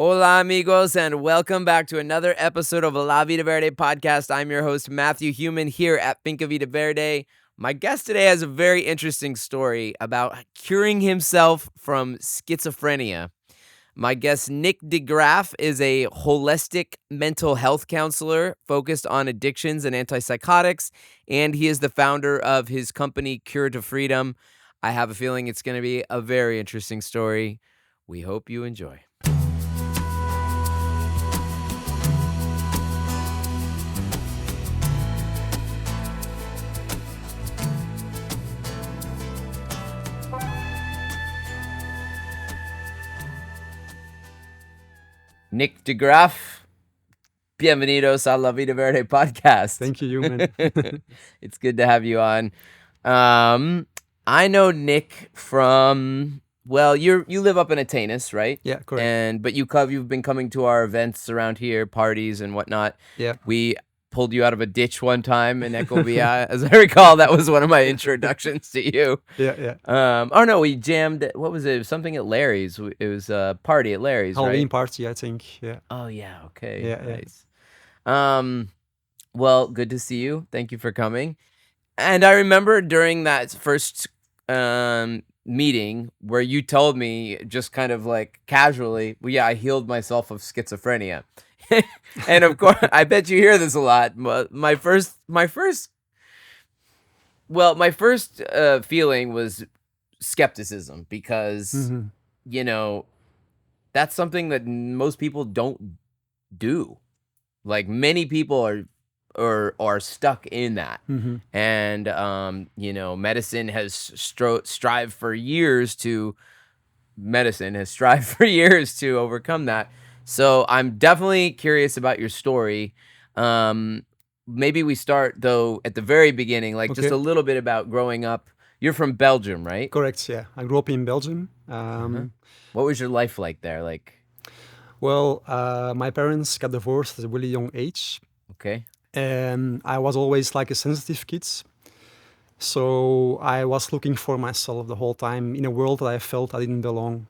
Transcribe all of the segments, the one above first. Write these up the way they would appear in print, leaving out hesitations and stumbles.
Hola, amigos, and welcome back to another episode of La Vida Verde podcast. I'm your host, Matthew Human, here at Finca Vida Verde. My guest today has a very interesting story about curing himself from schizophrenia. My guest, Niek De Graef, is a holistic mental health counselor focused on addictions and antipsychotics, and he is the founder of his company, Cure to Freedom. I have a feeling it's going to be a very interesting story. We hope you enjoy. Niek De Graef, bienvenidos a La Vida Verde podcast. Thank you, Human. It's good to have you on. I know Nick from, well, you live up in Atenas, right? Yeah, correct. But you've been coming to our events around here, parties and whatnot. Yeah. We pulled you out of a ditch one time in Ecovia. As I recall, that was one of my introductions to you. Yeah. Oh no, we jammed. What was it? It was something at Larry's. It was a party at Larry's, Halloween right? party, I think. Yeah. Oh yeah. Okay. Yeah. Nice. Well, good to see you. Thank you for coming. And I remember during that first meeting where you told me just kind of like casually, well, yeah, I healed myself of schizophrenia. And of course, I bet you hear this a lot. But my first feeling was skepticism because, Mhm. you know, that's something that most people don't do. Like many people are stuck in that. Mhm. And medicine has strived for years to overcome that. So I'm definitely curious about your story. Maybe we start though at the very beginning, like just Okay. a little bit about growing up. You're from Belgium, right? Correct. Yeah. I grew up in Belgium. What was your life like there? Like, Well, my parents got divorced at a really young age, okay. and I was always like a sensitive kid. So I was looking for myself the whole time in a world that I felt I didn't belong.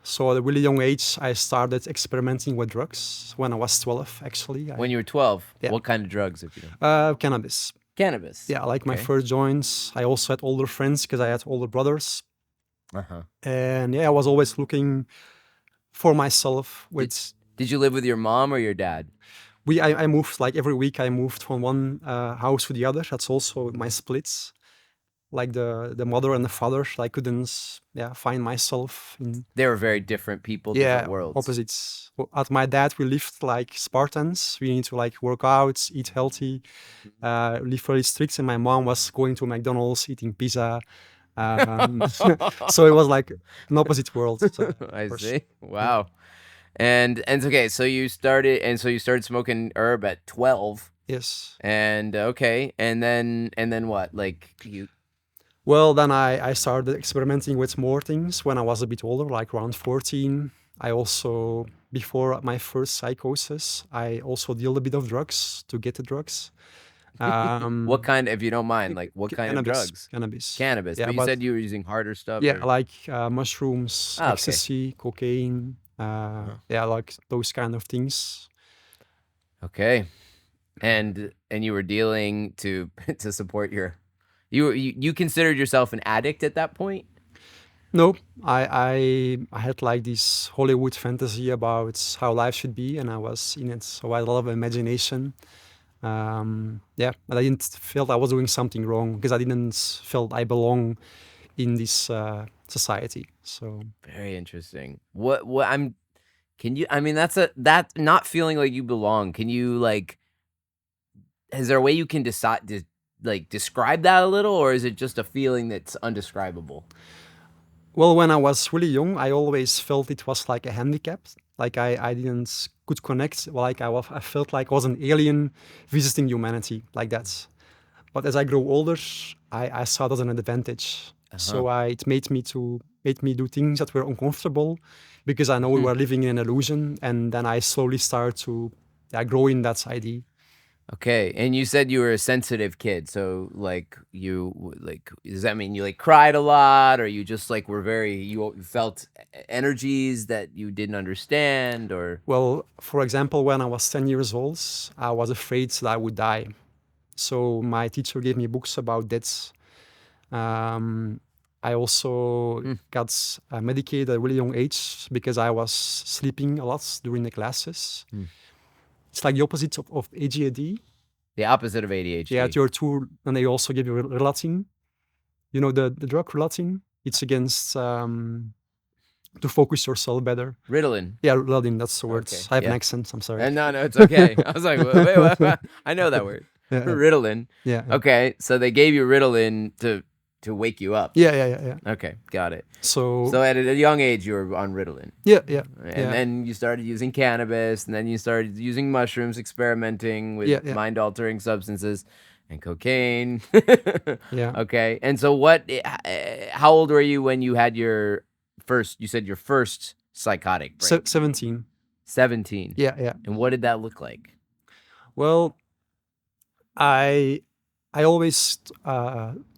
So at a really young age, I started experimenting with drugs when I was 12, actually. When you were 12, Yeah. what kind of drugs, if you know? Cannabis. Cannabis. Yeah, like my Okay. first joints. I also had older friends because I had older brothers. Uh-huh. And yeah, I was always looking for myself with Did you live with your mom or your dad? I moved like every week. I moved from one house to the other. That's also my splits. Like the mother and the father, I couldn't find myself in They were very different people, different worlds. opposites. At my dad, we lived like Spartans. We need to like work out, eat healthy, live very strict. And my mom was going to McDonald's, eating pizza. So it was like an opposite world. So, I see. Wow. And okay, so you started smoking herb at 12. yes. And okay, and then what? Like you Well, then I started experimenting with more things when I was a bit older, like around 14. I also, before my first psychosis, I also dealt a bit of drugs to get the drugs. what kind, if you don't mind, like what kind of drugs? Cannabis. Cannabis. Yeah, But you said you were using harder stuff. yeah, or- like mushrooms, Ah, okay. ecstasy, cocaine. Yeah, like those kind of things. Okay. And you were dealing to support you considered yourself an addict at that point? No, I had like this Hollywood fantasy about how life should be, and I was in it. So I had a lot of imagination. Yeah, but I didn't feel I was doing something wrong because I didn't feel I belong in this society. So Very interesting. That's not feeling like you belong. Can you like, is there a way you can decide to like describe that a little, or is it just a feeling that's undescribable? well, when I was really young, I always felt it was like a handicap. Like I didn't could connect. Like I felt like I was an alien visiting humanity, like that. But as I grew older, I saw it as an advantage. So it made me do things that were uncomfortable because I know we were living in an illusion. And then I slowly start to grow in that idea. Okay, and you said you were a sensitive kid, so like like does that mean you like cried a lot, or you just like were very you felt energies that you didn't understand, or Well, for example, when I was 10 years old, I was afraid that I would die. So my teacher gave me books about death. Um, I also Hmm, got medicated at a really young age because I was sleeping a lot during the classes. hmm. It's like the opposite of ADHD. The opposite of Yeah, ADHD. you're too, and they also give you Relatin. You know the drug Relatin? It's against to focus yourself better. Ritalin. Yeah, Relatin, that's the word. Okay, I have an yeah. accent, I'm sorry. And no, it's okay. I was like, wait, what? I know that word. Yeah, Ritalin. yeah, yeah. Okay, so they gave you Ritalin to wake you up. Yeah, yeah, yeah, yeah. Okay, got it. So, So at a young age, you were on Ritalin. yeah, yeah, And yeah, then you started using cannabis, and then you started using mushrooms, experimenting with yeah, yeah, mind-altering substances and cocaine. yeah. Okay. And so how old were you when you had you said your first psychotic break? 17. 17. Yeah, yeah. And what did that look like? Well, I I always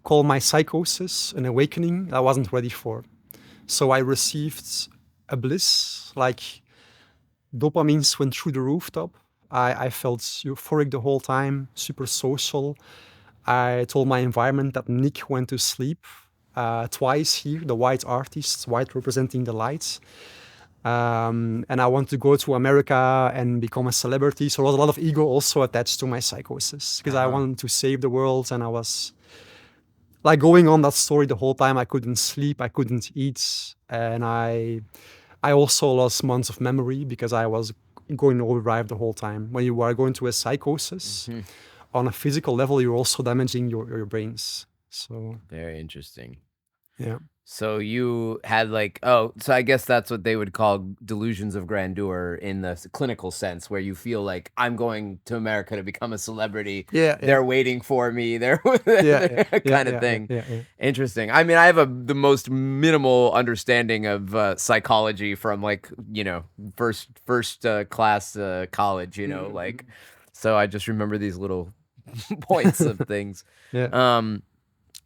call my psychosis an awakening I wasn't ready for. So I received a bliss, like dopamines went through the rooftop. I felt euphoric the whole time, super social. I told my environment that Nick went to sleep twice here, the white artist, white representing the lights. And I want to go to America and become a celebrity. So there was a lot of ego also attached to my psychosis because I Uh-huh. wanted to save the world. And I was like going on that story the whole time. I couldn't sleep, I couldn't eat. And I also lost months of memory because I was going overdrive the whole time. When you are going to a psychosis, Hmm. on a physical level, you're also damaging your brains. So, Very interesting. yeah. So you had so I guess that's what they would call delusions of grandeur in the clinical sense, where you feel like I'm going to America to become a celebrity. Yeah, yeah, They're waiting for me. They're yeah, yeah, yeah, kind of yeah, yeah, thing. yeah, yeah. Interesting. I mean, I have the most minimal understanding of psychology from first class college. Mm. So I just remember these little points of things. Yeah. Um,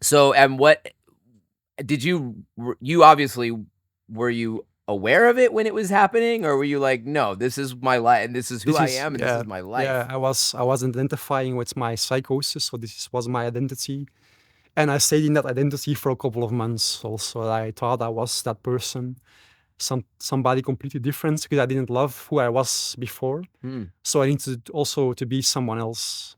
so and what did you obviously were you aware of it when it was happening, or were you like, "No, this is my life and this is who This I is am and this yeah, is my yeah. life." I was identifying with my psychosis, so was my identity, and I stayed in that identity for a couple of months. Also, I thought I was that person, somebody completely different because I didn't love who I was before. Hmm. So I needed also to be someone else.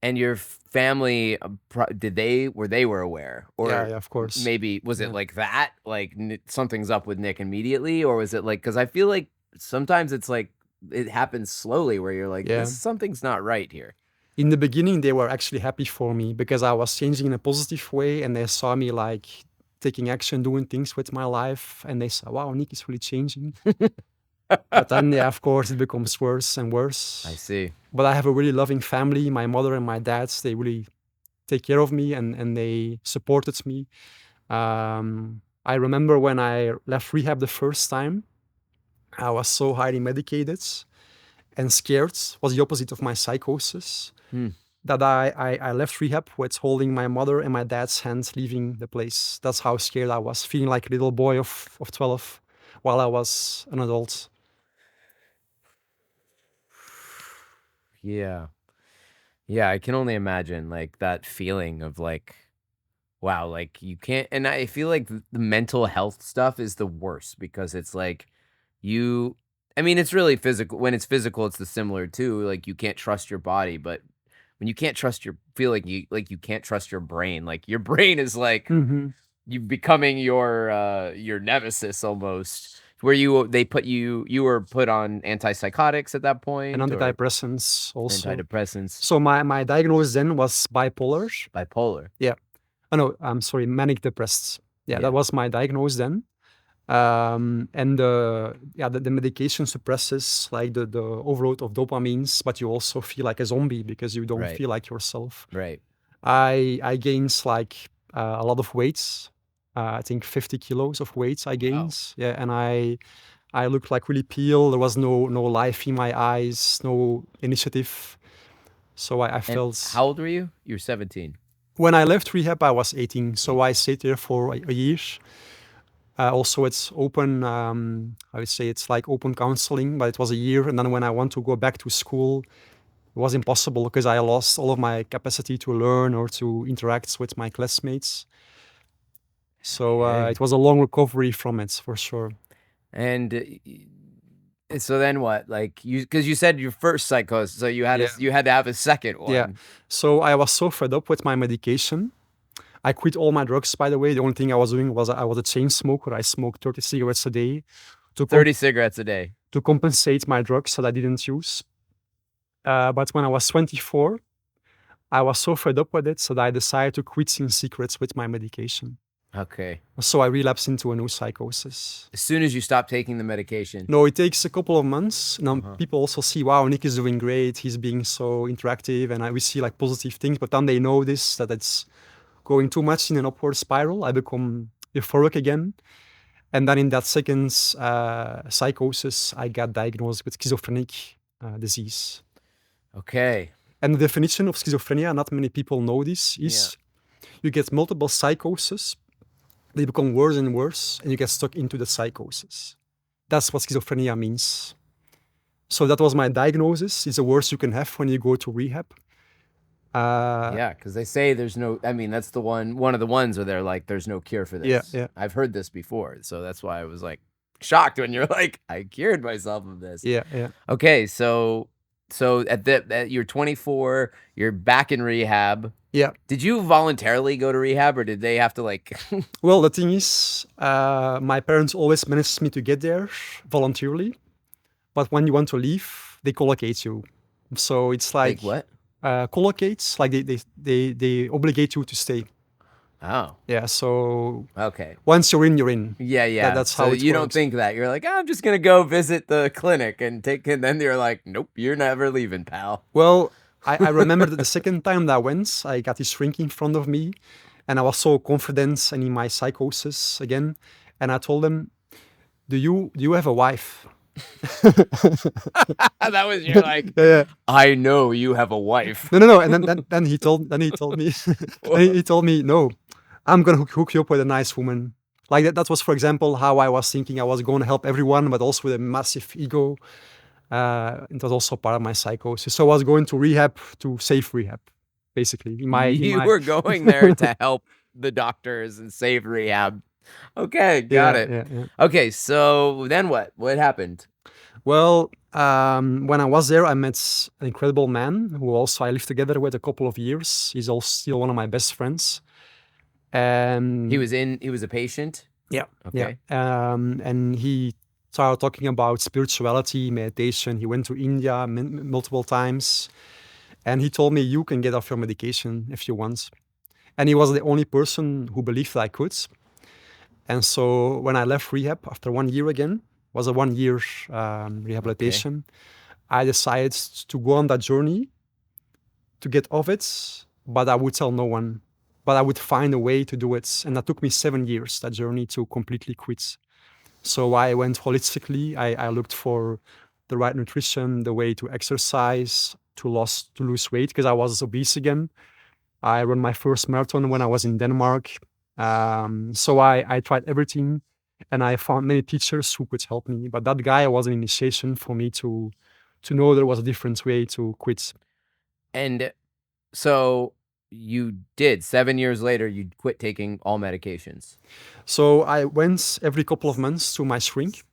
And your family, were aware, Yeah, or yeah, of course. maybe was it Yeah, like that? Like something's up with Nick immediately, or was it like because I feel like sometimes it's like it happens slowly where you're like, yeah. this something's not right here. In the beginning, they were actually happy for me because I was changing in a positive way, and they saw me like taking action, doing things with my life, and they said, "Wow, Nick is really changing." But then, yeah, of course, it becomes worse and I worse. see. But I have a really loving family. My mother and my dad, they really take care of me and they supported me. I remember when I left rehab the first time, I was so highly medicated and scared, was the opposite of my psychosis, Hmm. that I left rehab with holding my mother and my dad's hands leaving the place. That's how scared I was, feeling like a little boy of 12 while I was an adult. Yeah. Yeah, I can only imagine like that feeling of like, wow, like you can't, and I feel like the mental health stuff is the worst because it's like you, I mean, it's really physical. When it's physical, it's the similar too. Like you can't trust your body, but when you can't trust feel like you can't trust your brain. Like your brain is like Hmm. you becoming your nemesis almost. Where you were put on antipsychotics at that And point or antidepressants also. antidepressants, So my diagnosis then was bipolar. bipolar. Yeah. Oh no, I'm sorry, manic depressed. Yeah, that Yeah. was my diagnosis then. And the medication suppresses like the overload of dopamines, but you also feel like a zombie because you don't Right. feel like yourself. Right. I gained like a lot of weight. I think 50 kilos of weight I Wow. gained. Yeah, and I looked like really pale. There was no life in my eyes, no initiative. So I And felt how old were you? You were 17. when I left rehab, I was 18. So I stayed there for a year. Also, it's open. I would say it's like open counseling, but it was a year. And then when I want to go back to school, it was impossible because I lost all of my capacity to learn or to interact with my classmates. So Okay. it was a long recovery from it, for sure. And so then what? Like because you said your first psychosis, so you had Yeah. you had to have a second one. Yeah. So I was so fed up with my medication. I quit all my drugs, by the way. The only thing I was doing was I was a chain smoker. I smoked 30 cigarettes a day to 30 cigarettes a day. to compensate my drugs that I didn't use. But when I was 24, I was so fed up with it that I decided to quit in secret with my medication. Okay. So I relapsed into a new psychosis. As soon as you stop taking the medication. No, it takes a couple of months. Now people also see, wow, Nick is doing great. He's being so interactive, and we see like positive things. But then they notice that it's going too much in an upward spiral. I become euphoric again. And then in that second psychosis, I got diagnosed with schizophrenic disease. Okay. And the definition of schizophrenia, not many people know this, is you get multiple psychoses, they become worse and worse, and you get stuck into the psychosis. That's what schizophrenia means. So that was my diagnosis. It's the worst you can have when you go to rehab. Yeah, because they say there's no. I mean, that's the one of the ones where they're like, "There's no cure for this." Yeah. I've heard this before, so that's why I was like shocked when you're like, "I cured myself of this." Yeah. Okay, so at you're 24, you're back in rehab. Yeah. Did you voluntarily go to rehab, or did they have to like? Well, the thing is, my parents always managed me to get there voluntarily, but when you want to leave, they collocate you. So it's like what? Collocates, like they obligate you to stay. Oh. Yeah. So Okay. once you're in, you're in. Yeah. That's so how it you don't works. think that you're like, I'm just gonna go visit the clinic and then you're like, nope, you're never leaving, pal. Well, I remember that the second time that I went, I got this shrink in front of me, and I was so confident and in my psychosis again, and I told him, "Do you have a wife?" That was your like. Yeah. I know you have a wife. No. And then he told me he told me, "No, I'm gonna hook you up with a nice woman." Like that. That was, for example, how I was thinking. I was going to help everyone, but also with a massive ego. It was also part of my psychosis. So I was going to rehab to save rehab, basically. You were going there to help the doctors and save rehab. Okay, got it. Yeah. Okay, so then what? What happened? Well, when I was there, I met an incredible man who also I lived together with a couple of years. He's also still one of my best friends. And He was a patient? yeah, Okay. yeah. And he started talking about spirituality, meditation. He went to India multiple times. And he told me, you can get off your medication if you want. And he was the only person who believed that I could. And so when I left rehab after 1 year again, was a 1 year rehabilitation, I decided to go on that journey to get off it, but I would tell no one. But I would find a way to do it. And that took me 7 years, that journey to completely quit. So I went holistically. I looked for the right nutrition, the way to exercise, to lose weight, because I was obese again. I ran my first marathon when I was in Denmark. So I tried everything, and I found many teachers who could help me. But that guy was an initiation for me to know there was a different way to quit. And so you did 7 years later, you quit taking all medications. So I went every couple of months to my shrink.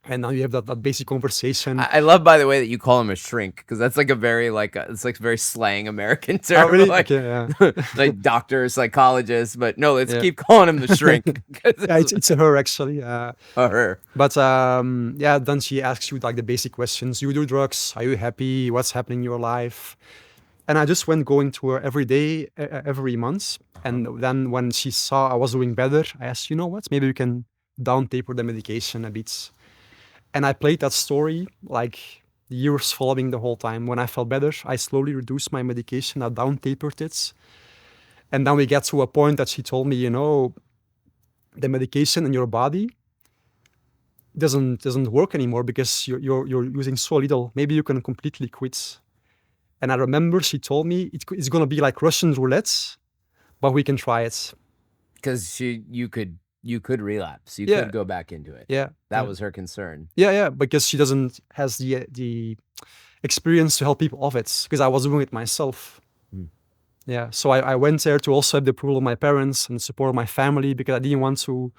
And now you have that basic conversation. I love, by the way, that you call him a shrink, because that's like a very it's like very slang American term. Oh, really? Like, okay, yeah. like doctor, psychologist, but no, let's keep calling him the shrink. Yeah, it's a her actually. Her. But yeah, then she asks you like the basic questions. You do drugs? Are you happy? What's happening in your life? And I just went going to her every day, every month. And then when she saw I was doing better, I asked, you know what? Maybe we can down taper the medication a bit. And I played that story like years following the whole time. When I felt better, I slowly reduced my medication. I down tapered it. And then we get to a point that she told me, you know, the medication in your body doesn't work anymore because you're using so little. Maybe you can completely quit. And I remember she told me it's going to be like Russian roulette, but we can try it. Because you could relapse. You Yeah. could go back into it. Yeah. That yeah. was her concern. Yeah, because she doesn't has the experience to help people of it, because I was doing it myself. Yeah, so I went there to also have the approval of my parents and support of my family, because I didn't want to.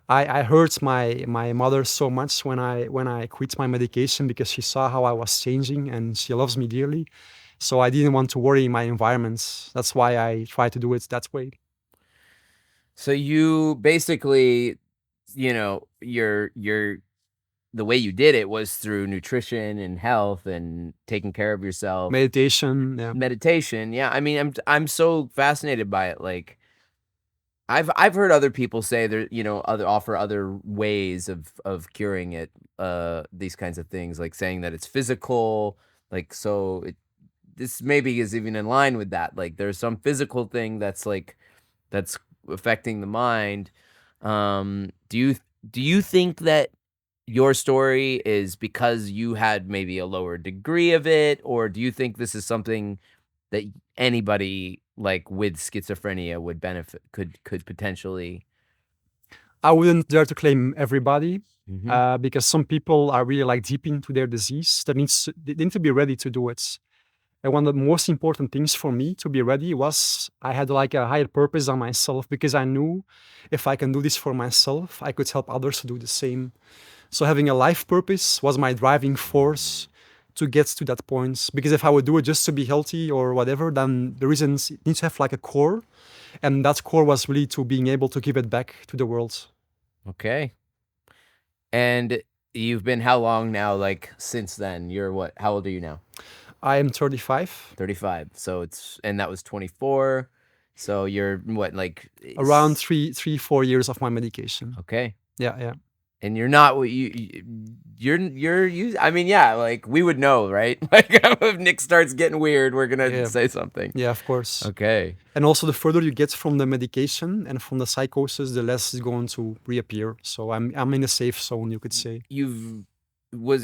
I hurt my mother so much when I quit my medication, because she saw how I was changing and she loves me dearly. So I didn't want to worry my environments. That's why I try to do it that way. So you basically, your the way you did it was through nutrition and health and taking care of yourself. Meditation, yeah. Meditation, yeah. I mean, I'm so fascinated by it. Like, I've heard other people say there, offer other ways of curing it, these kinds of things, like saying that it's physical, like this maybe is even in line with that. Like, there's some physical thing that's affecting the mind. Do you think that your story is because you had maybe a lower degree of it, or do you think this is something that anybody like with schizophrenia would benefit could potentially? I wouldn't dare to claim everybody, Mhm. because some people are really like deep into their disease. They need to be ready to do it. And one of the most important things for me to be ready was I had like a higher purpose on myself, because I knew if I can do this for myself, I could help others to do the same. So having a life purpose was my driving force to get to that point. Because if I would do it just to be healthy or whatever, then the reasons it needs to have like a core. And that core was really to being able to give it back to the world. Okay. And you've been how long now? Like since then, you're what? How old are you now? I am 35. 35. So and that was 24. So you're what, like Around 4 years of my medication. Okay. Yeah. And you're not what you're using. I mean, yeah, like we would know, right? Like if Nick starts getting weird, we're gonna Yeah. say something. Yeah, of course. Okay. And also, the further you get from the medication and from the psychosis, the less is going to reappear. So I'm in a safe zone, you could say. You had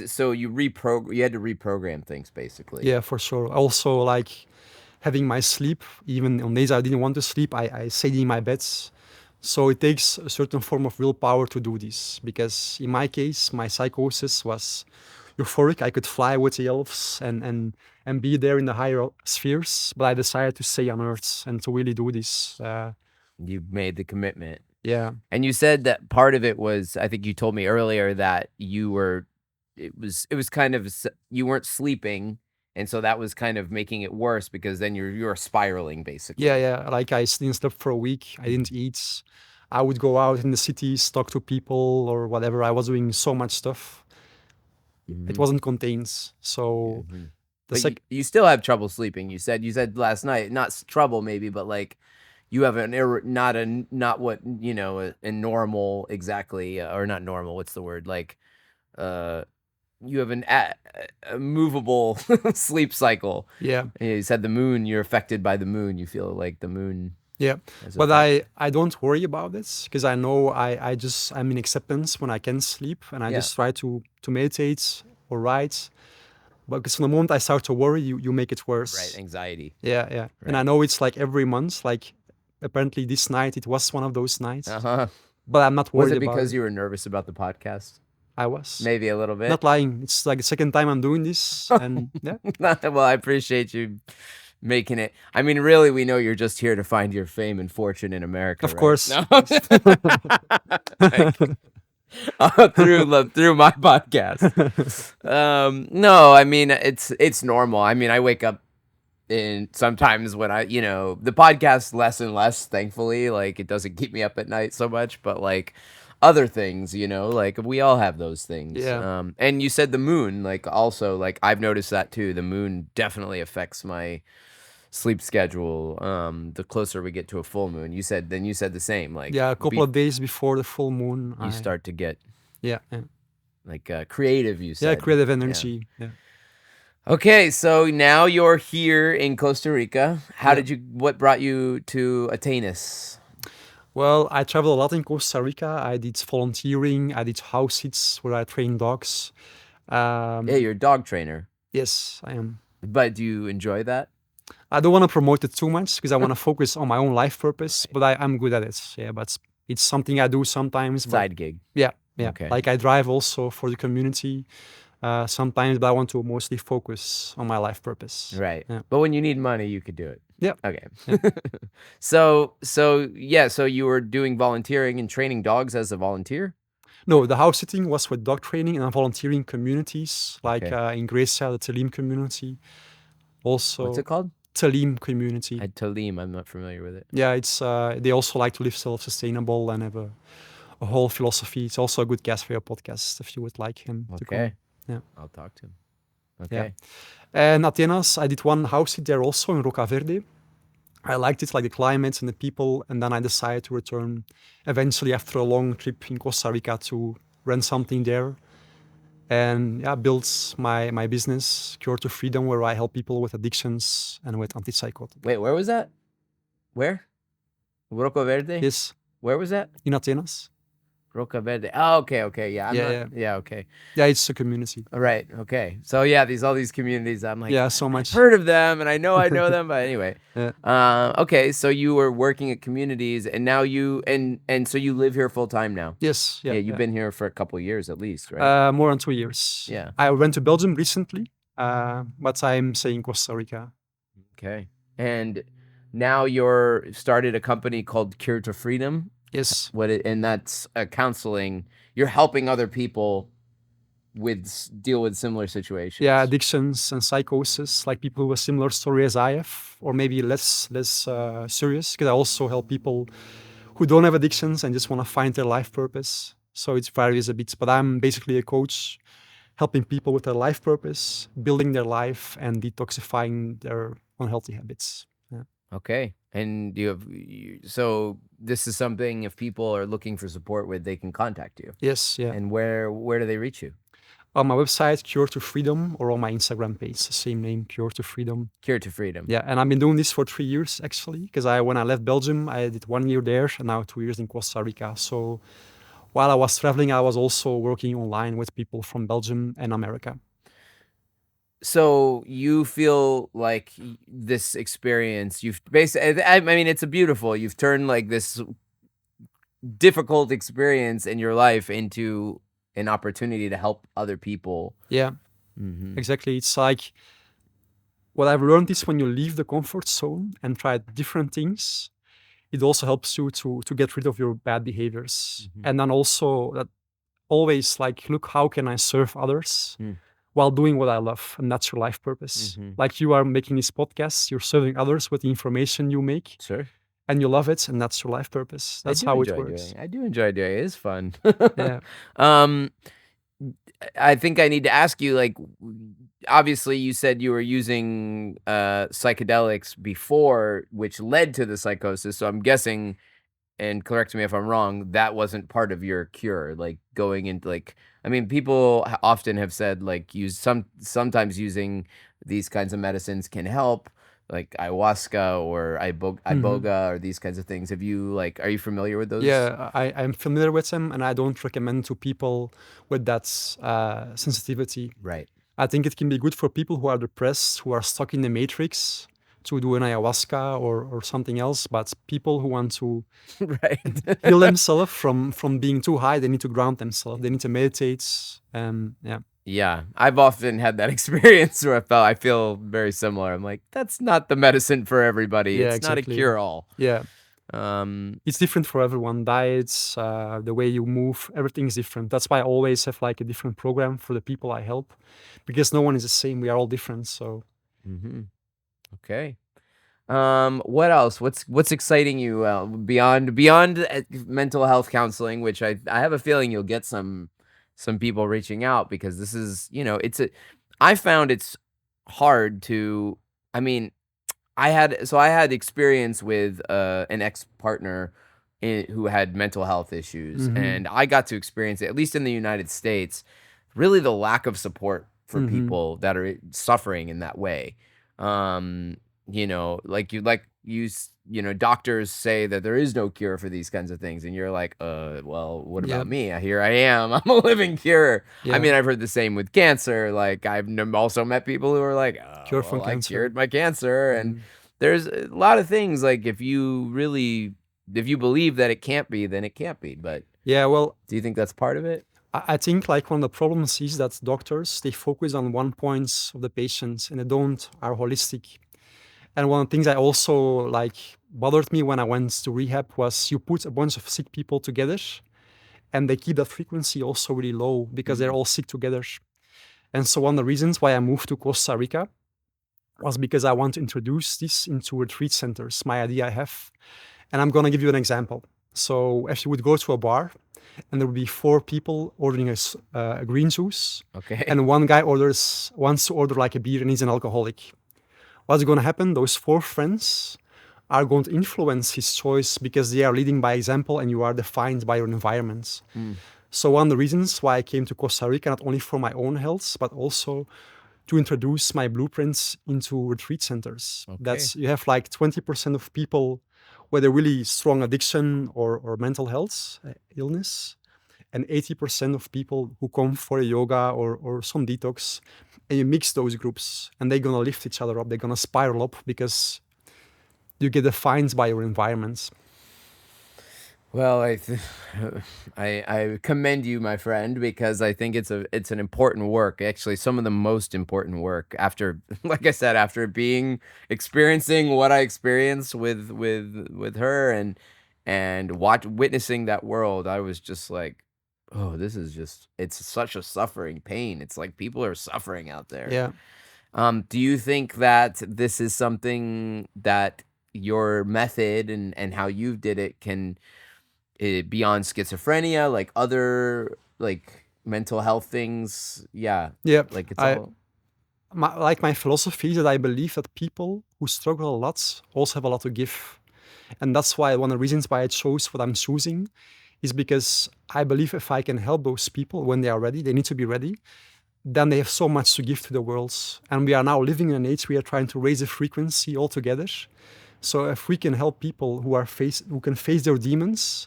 to reprogram things basically. Yeah, for sure. Also, like having my sleep, even on days I didn't want to sleep, I stayed in my beds. So it takes a certain form of willpower to do this, because in my case, my psychosis was euphoric. I could fly with the elves and be there in the higher spheres, but I decided to stay on Earth and to really do this. You made the commitment. Yeah. And you said that part of it was, I think you told me earlier that it was kind of, you weren't sleeping. And so that was kind of making it worse, because then you're spiraling basically. Yeah. Like I didn't sleep for a week. I didn't eat. I would go out in the cities, talk to people or whatever. I was doing so much stuff. It wasn't contained. So But you still have trouble sleeping. You said last night, not trouble maybe, but like you have not what, a normal exactly, or not normal. What's the word? Like, you have a movable sleep cycle. yeah. And you said the moon, you're affected by the moon. You feel like the moon. Yeah, but I don't worry about this, because I know I'm in acceptance when I can sleep, and I just try to meditate or write. But because from the moment I start to worry, you make it worse. Right, anxiety. Yeah. Right. And I know it's like every month. Like apparently this night it was one of those nights. Uh-huh. But I'm not worried Was it about because it. you were nervous about the podcast? I was. Maybe a little bit. Not lying. It's like the second time I'm doing this, and yeah. Well, I appreciate you making it. I mean, really, we know you're just here to find your fame and fortune in America. Of right? course. No. through my podcast. No, I mean it's normal. I mean, I wake up and sometimes when the podcast less and less, thankfully, like it doesn't keep me up at night so much, but like other things, like we all have those things. Yeah. And you said the moon, like also, like I've noticed that too. The moon definitely affects my sleep schedule. The closer we get to a full moon, you said the same. Like Yeah, a couple of days before the full moon, you start to get yeah. like creative. You said Yeah, creative energy. Yeah. Okay, so now you're here in Costa Rica. What brought you to Atenas? Well, I traveled a lot in Costa Rica. I did volunteering. I did house sits where I train dogs. Yeah, you're a dog trainer. Yes, I am. But do you enjoy that? I don't want to promote it too much because I want to focus on my own life purpose, but I'm good at it. Yeah, but it's something I do sometimes. But Side gig. yeah. Okay. Like I drive also for the community sometimes, but I want to mostly focus on my life purpose. Right. Yeah. But when you need money, you could do it. Yeah. Okay. So you were doing volunteering and training dogs as a volunteer? No, the house sitting was with dog training and volunteering communities, like Okay. in Grecia, the Talim community. Also, What's it called? Talim community. At Talim, I'm not familiar with it. Yeah, it's they also like to live self-sustainable and have a whole philosophy. It's also a good guest for your podcast if you would like him to come. Okay. Yeah. I'll talk to him. Yeah. Okay. And Atenas, I did one house sit there also in Verde. I liked it, like the climate and the people, and then I decided to return eventually after a long trip in Costa Rica to run something there. And yeah, built my business, Cure to Freedom, where I help people with addictions and with antipsychotic. Wait, where was that? Where? Roca Verde? Yes, Where was that? in Atenas. Roca Verde. Oh, okay. Yeah. Yeah. Okay. Yeah, it's a community. All right. Okay. So yeah, all these communities. I'm like, Yeah, so much. I've heard of them, and I know them, but anyway. Yeah. Okay. So you were working at communities, and now so you live here full time now. Yes. Yeah. You've been here for a couple of years at least, right? More than 2 years. Yeah. I went to Belgium recently, but I'm staying Costa Rica. Okay. And now you're started a company called Cure to Freedom. Yes. And that's counseling. You're helping other people deal with similar situations. Yeah, addictions and psychosis, like people with a similar story as I have, or maybe less serious. Because I also help people who don't have addictions and just want to find their life purpose. So it varies a bit, but I'm basically a coach helping people with their life purpose, building their life, and detoxifying their unhealthy habits. Yeah. Okay. And so this is something, if people are looking for support with, they can contact you. Yes. Yeah. And where do they reach you? On my website, Cure to Freedom, or on my Instagram page, the same name, Cure to Freedom. Cure to Freedom. Yeah, and I've been doing this for 3 years actually, because when I left Belgium, I did 1 year there, and now 2 years in Costa Rica. So while I was traveling, I was also working online with people from Belgium and America. So you feel like this experience, you've basically, I mean, you've turned like this difficult experience in your life into an opportunity to help other people. Yeah, exactly. It's like what I've learned is when you leave the comfort zone and try different things, it also helps you to get rid of your bad behaviors. And then also that always like, look, how can I serve others while doing what I love? And that's your life purpose. Like you are making this podcast, you're serving others with the information you make. Sure. And you love it, and that's your life purpose. That's how it works. I do enjoy doing it. It's fun. Yeah. I think I need to ask you, like, obviously you said you were using psychedelics before, which led to the psychosis. So I'm guessing, and correct me if I'm wrong, that wasn't part of your cure. Like going into I mean, people often have said like sometimes using these kinds of medicines can help, like ayahuasca or iboga or these kinds of things. Are you familiar with those? Yeah, I'm familiar with them, and I don't recommend to people with that sensitivity. Right. I think it can be good for people who are depressed, who are stuck in the matrix, to do an ayahuasca or something else. But people who want to heal themselves from being too high, they need to ground themselves. They need to meditate. Yeah, I've often had that experience where I feel very similar. I'm like, that's not the medicine for everybody. Yeah, it's not a cure-all. Yeah. It's different for everyone. Diets, the way you move, everything's different. That's why I always have like a different program for the people I help, because no one is the same. We are all different. So. Okay. What else? What's exciting you beyond mental health counseling, which I have a feeling you'll get some people reaching out, because this is, I found it's hard to, I mean, I had experience with an ex-partner who had mental health issues, and I got to experience it, at least in the United States, really the lack of support for people that are suffering in that way. doctors say that there is no cure for these kinds of things, and you're like, well, what Yeah, about me? Here I am. I'm a living cure. I yeah. mean, I've heard the same with cancer. Like, also met people who are like, Cure from well, I cancer. cured my cancer. And Mm. there's a lot of things, like, if you believe that it can't be, then it can't be. But Yeah, well, do you think that's part of it? I think like one of the problems is that doctors, they focus on one point of the patient and they don't are holistic. And one of the things I also like bothered me when I went to rehab was you put a bunch of sick people together and they keep that frequency also really low because they're all sick together. And so one of the reasons why I moved to Costa Rica was because I want to introduce this into retreat centers, my idea I have. And I'm going to give you an example. So if you would go to a bar and there would be 4 people ordering a green juice, Okay. and one guy wants to order like a beer and he's an alcoholic. What's going to happen? Those 4 friends are going to influence his choice because they are leading by example and you are defined by your environment. So one of the reasons why I came to Costa Rica, not only for my own health, but also to introduce my blueprints into retreat centers. Okay. That's you have like 20% of people with a really strong addiction or mental health illness, and 80% of people who come for a yoga or some detox, and you mix those groups and they're gonna lift each other up. They're gonna spiral up because you get defined by your environment. Well, I commend you, my friend, because I think it's an important work. Actually, some of the most important work after, like I said, after experiencing what I experienced with her and witnessing that world, I was just like, oh, it's such a suffering pain. It's like people are suffering out there. Yeah. Do you think that this is something that your method and how you did it can beyond schizophrenia, like other like mental health things? Yeah. Yeah. Like it's I all. my philosophy is that I believe that people who struggle a lot also have a lot to give. And that's why one of the reasons why I chose what I'm choosing is because I believe if I can help those people when they are ready, they need to be ready, then they have so much to give to the world. And we are now living in an age we are trying to raise the frequency altogether. So if we can help people who can face their demons,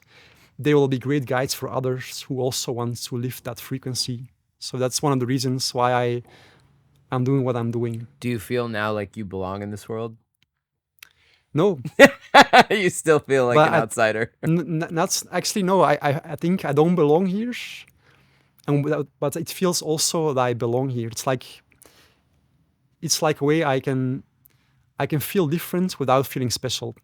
they will be great guides for others who also want to lift that frequency. So that's one of the reasons why I'm doing what I'm doing. Do you feel now like you belong in this world? No, You still feel like but an outsider? that's actually no. I think I don't belong here, but it feels also that I belong here. It's like a way I can feel different without feeling special.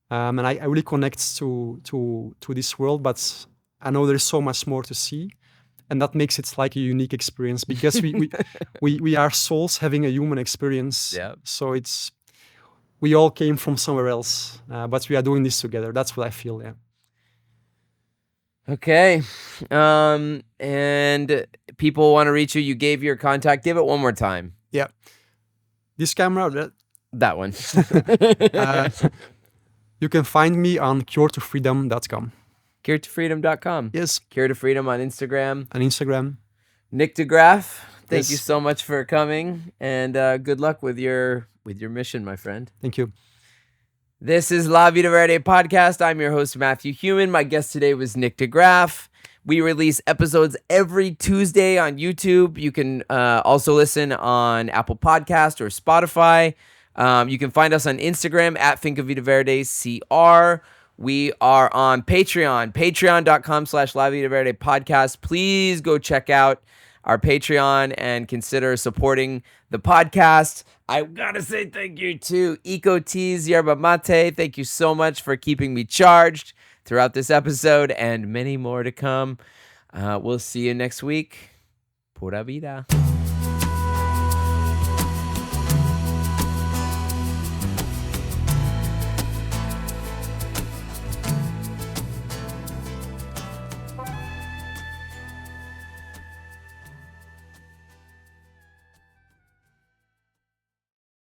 And I really connect to this world, but I know there's so much more to see, and that makes it like a unique experience because we are souls having a human experience. Yeah. So we all came from somewhere else, but we are doing this together. That's what I feel. Yeah. Okay. And people want to reach you. You gave your contact. Give it one more time. Yeah. This camera. That one. You can find me on curetofreedom.com. curetofreedom.com. Yes. Cure to Freedom on Instagram. On Instagram. Niek De Graef, thank you Yes. so much for coming, and good luck with your mission, my friend. Thank you. This is La Vida Verde podcast. I'm your host, Matthew Human. My guest today was Niek De Graef. We release episodes every Tuesday on YouTube. You can also listen on Apple Podcast or Spotify. You can find us on Instagram at Finca Vida Verde CR. We are on Patreon, patreon.com/La Vida Verde podcast. Please go check out our Patreon and consider supporting the podcast. I gotta say thank you to Eco Teas Yerba Mate. Thank you so much for keeping me charged throughout this episode and many more to come. We'll see you next week. Pura vida.